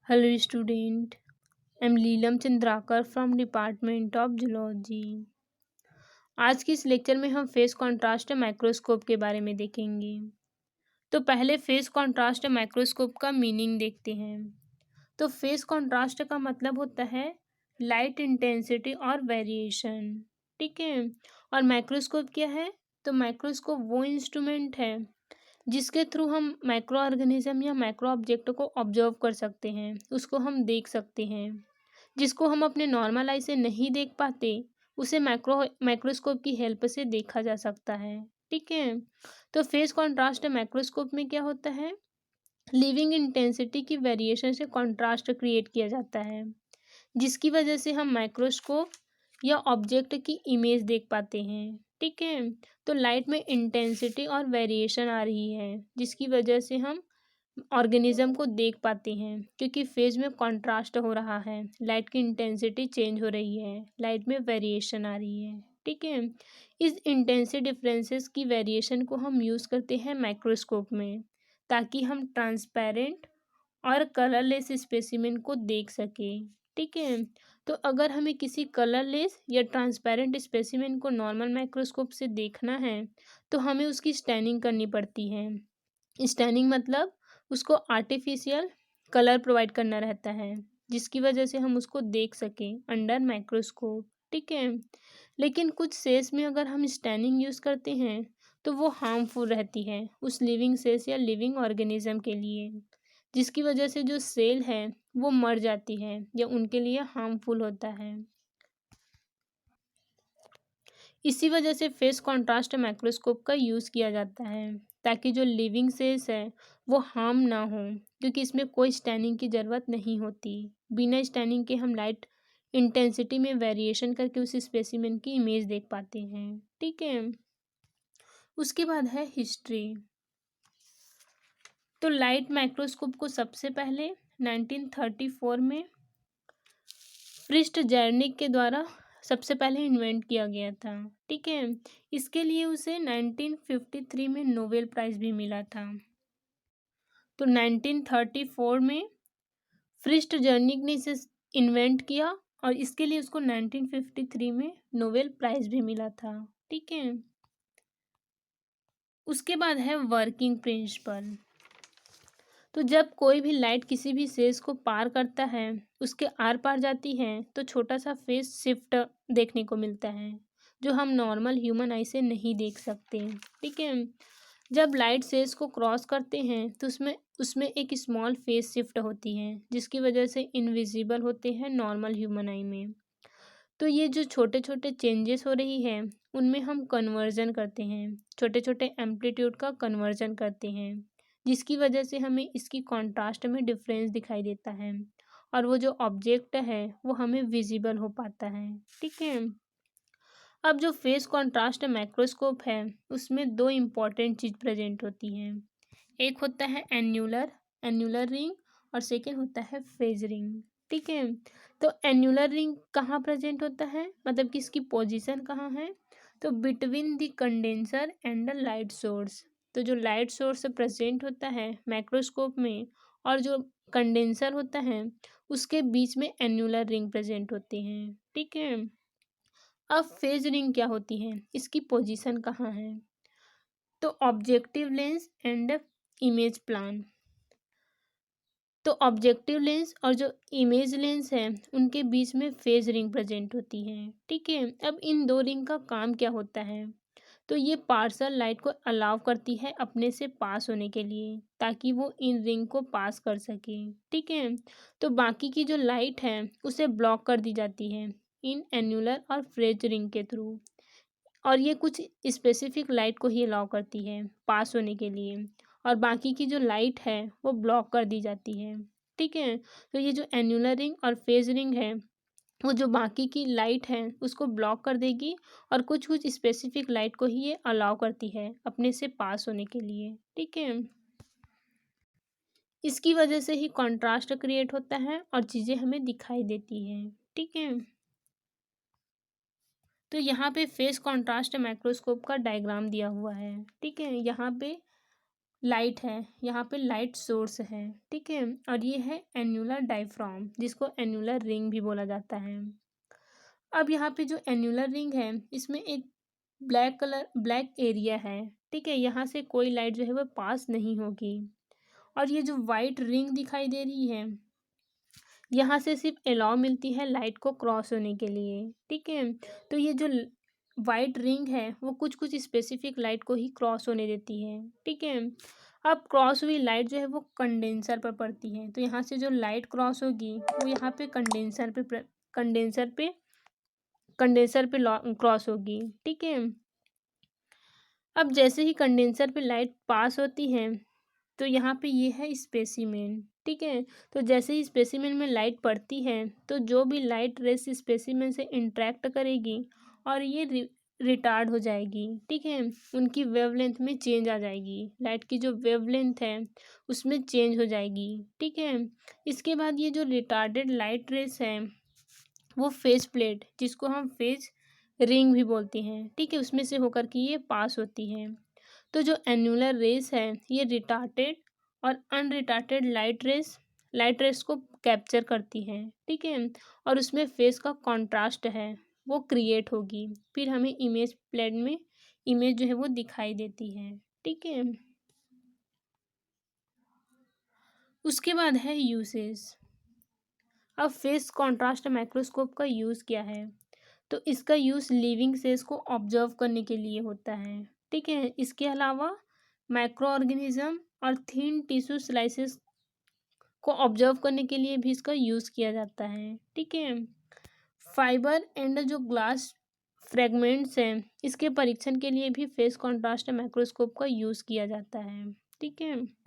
Hello student, I'm Leelam Chandrakar from Department of Zoology। आज की इस लेक्चर में हम फेस कॉन्ट्रास्ट माइक्रोस्कोप के बारे में देखेंगे। तो पहले फेस कॉन्ट्रास्ट माइक्रोस्कोप का मीनिंग देखते हैं। तो फेस कॉन्ट्रास्ट का मतलब होता है लाइट इंटेंसिटी और वेरिएशन। ठीक है। और माइक्रोस्कोप क्या है? तो माइक्रोस्कोप वो इंस्ट्रूमेंट है जिसके थ्रू हम माइक्रो ऑर्गेनिज्म या माइक्रो ऑब्जेक्ट को ऑब्जर्व कर सकते हैं, उसको हम देख सकते हैं। जिसको हम अपने नॉर्मल आई से नहीं देख पाते, उसे माइक्रोस्कोप की हेल्प से देखा जा सकता है। ठीक है। तो फेस कॉन्ट्रास्ट माइक्रोस्कोप में क्या होता है? लिविंग इंटेंसिटी की वेरिएशन से कॉन्ट्रास्ट क्रिएट किया जाता है, जिसकी वजह से हम माइक्रोस्कोप या ऑब्जेक्ट की इमेज देख पाते हैं। ठीक है। तो लाइट में इंटेंसिटी और वेरिएशन आ रही है, जिसकी वजह से हम ऑर्गेनिज्म को देख पाते हैं, क्योंकि फेज में कॉन्ट्रास्ट हो रहा है, लाइट की इंटेंसिटी चेंज हो रही है, लाइट में वेरिएशन आ रही है। ठीक है। इस इंटेंसिटी डिफरेंसेस की वेरिएशन को हम यूज़ करते हैं माइक्रोस्कोप में, ताकि हम ट्रांसपेरेंट और कलरलेस स्पेसिमेन को देख सकें। ठीक है। तो अगर हमें किसी कलरलेस या ट्रांसपेरेंट स्पेसिमेन को नॉर्मल माइक्रोस्कोप से देखना है, तो हमें उसकी स्टैनिंग करनी पड़ती है। स्टैनिंग मतलब उसको आर्टिफिशियल कलर प्रोवाइड करना रहता है, जिसकी वजह से हम उसको देख सकें अंडर माइक्रोस्कोप। ठीक है। लेकिन कुछ सेल्स में अगर हम स्टैनिंग यूज़ करते हैं, तो वो हार्मफुल रहती है उस लिविंग सेल्स या लिविंग ऑर्गेनिज्म के लिए, जिसकी वजह से जो सेल है वो मर जाती है या उनके लिए हार्मफुल होता है। इसी वजह से फेस कॉन्ट्रास्ट माइक्रोस्कोप का यूज़ किया जाता है, ताकि जो लिविंग सेल्स है वो हार्म ना हो, क्योंकि इसमें कोई स्टैनिंग की ज़रूरत नहीं होती। बिना स्टैनिंग के हम लाइट इंटेंसिटी में वेरिएशन करके उस स्पेसिमेन की इमेज देख पाते हैं। ठीक है। उसके बाद है हिस्ट्री। तो लाइट माइक्रोस्कोप को सबसे पहले 1934 में फ्रिस्ट जर्निक के द्वारा सबसे पहले इन्वेंट किया गया था। ठीक है। इसके लिए उसे 1953 में नोबेल प्राइज़ भी मिला था। तो 1934 में फ्रिस्ट जर्निक ने इसे इन्वेंट किया और इसके लिए उसको 1953 में नोबेल प्राइज़ भी मिला था। ठीक है। उसके बाद है वर्किंग प्रिंसिपल। तो जब कोई भी लाइट किसी भी फेस को पार करता है, उसके आर पार जाती है, तो छोटा सा फेस शिफ्ट देखने को मिलता है, जो हम नॉर्मल ह्यूमन आई से नहीं देख सकते। ठीक है। जब लाइट सेल्स को क्रॉस करते हैं, तो उसमें उसमें एक स्मॉल फेस शिफ्ट होती है, जिसकी वजह से इनविजिबल होते हैं नॉर्मल ह्यूमन आई में। तो ये जो छोटे छोटे चेंजेस हो रही है, उनमें हम कन्वर्जन करते हैं, छोटे छोटे एम्पलीट्यूड का कन्वर्जन करते हैं, जिसकी वजह से हमें इसकी कॉन्ट्रास्ट में डिफरेंस दिखाई देता है और वो जो ऑब्जेक्ट है वो हमें विजिबल हो पाता है। ठीक है। अब जो फेस कॉन्ट्रास्ट माइक्रोस्कोप है, उसमें दो इम्पॉर्टेंट चीज़ प्रेजेंट होती हैं। एक होता है एन्यूलर एन्यूलर रिंग और सेकेंड होता है फेज रिंग। ठीक है। तो एन्यूलर रिंग कहाँ प्रेजेंट होता है, मतलब कि इसकी पोजीशन कहाँ है? तो between the condenser and the light source. तो जो लाइट सोर्स प्रेजेंट होता है माइक्रोस्कोप में और जो कंडेंसर होता है, उसके बीच में एन्यूलर रिंग प्रेजेंट होते हैं। ठीक है। अब फेज रिंग क्या होती है, इसकी पोजीशन कहाँ है? तो objective lens and image plan. तो ऑब्जेक्टिव लेंस और जो इमेज लेंस है, उनके बीच में फेज रिंग प्रेजेंट होती है। ठीक है। अब इन दो रिंग का काम क्या होता है? तो ये पार्सल लाइट को अलाउ करती है अपने से पास होने के लिए, ताकि वो इन रिंग को पास कर सके। ठीक है। तो बाकी की जो लाइट है उसे ब्लॉक कर दी जाती है इन एन्यूलर और फ्रेज रिंग के थ्रू, और ये कुछ स्पेसिफिक लाइट को ही अलाउ करती है पास होने के लिए, और बाकी की जो लाइट है वो ब्लॉक कर दी जाती है। ठीक है। तो ये जो एन्यूलर रिंग और फेज रिंग है, वो जो बाकी की लाइट है उसको ब्लॉक कर देगी, और कुछ कुछ स्पेसिफिक लाइट को ही ये अलाउ करती है अपने से पास होने के लिए। ठीक है। इसकी वजह से ही कॉन्ट्रास्ट क्रिएट होता है और चीज़ें हमें दिखाई देती हैं। ठीक है। तो यहाँ पे फेस कॉन्ट्रास्ट माइक्रोस्कोप का डायग्राम दिया हुआ है। ठीक है। यहाँ पे लाइट है, यहाँ पे लाइट सोर्स है, ठीक है। और ये है एन्युलर डायफ्राम, जिसको एन्युलर रिंग भी बोला जाता है। अब यहाँ पे जो एन्युलर रिंग है, इसमें एक ब्लैक एरिया है, ठीक है। यहाँ से कोई लाइट जो है वो पास नहीं होगी। और ये जो वाइट रिंग दिखाई दे रही है, यहाँ से सिर्फ अलाउ मिलती है लाइट को क्रॉस होने के लिए, ठीक है। तो ये जो वाइट रिंग है वो कुछ कुछ स्पेसिफिक लाइट को ही क्रॉस होने देती है, ठीक है। अब क्रॉस हुई लाइट जो है वो कंडेंसर पर पड़ती है, तो यहाँ से जो लाइट क्रॉस होगी वो यहाँ पे कंडेंसर पे क्रॉस होगी, ठीक है। अब जैसे ही कंडेंसर पे लाइट पास होती है, तो यहाँ पे ये है स्पेसिमेन, ठीक है। तो जैसे ही स्पेसिमेन में लाइट पड़ती है, तो जो भी लाइट रेस स्पेसिमेन से इंटरेक्ट करेगी और ये रिटार्ड हो जाएगी, ठीक है। उनकी वेवलेंथ में चेंज आ जाएगी, लाइट की जो वेवलेंथ है उसमें चेंज हो जाएगी, ठीक है। इसके बाद ये जो रिटार्डेड लाइट रेस है वो फेस प्लेट, जिसको हम फेस रिंग भी बोलते हैं, ठीक है, उसमें से होकर के ये पास होती है। तो जो एन्युलर रेस है ये रिटार्टेड और अनरिटार्टेड लाइट रेस को कैप्चर करती है, ठीक है। और उसमें फेस का कॉन्ट्रास्ट है वो क्रिएट होगी, फिर हमें इमेज प्लेन में इमेज जो है वो दिखाई देती है, ठीक है। उसके बाद है यूसेज। अब फेस कॉन्ट्रास्ट माइक्रोस्कोप का यूज़ क्या है? तो इसका यूज़ लिविंग सेल्स को ऑब्जर्व करने के लिए होता है, ठीक है। इसके अलावा माइक्रो ऑर्गेनिज्म और थिन टिश्यू स्लाइसेस को ऑब्जर्व करने के लिए भी इसका यूज़ किया जाता है, ठीक है। फाइबर एंड जो ग्लास फ्रेगमेंट्स हैं, इसके परीक्षण के लिए भी फेस कॉन्ट्रास्ट माइक्रोस्कोप का यूज़ किया जाता है, ठीक है।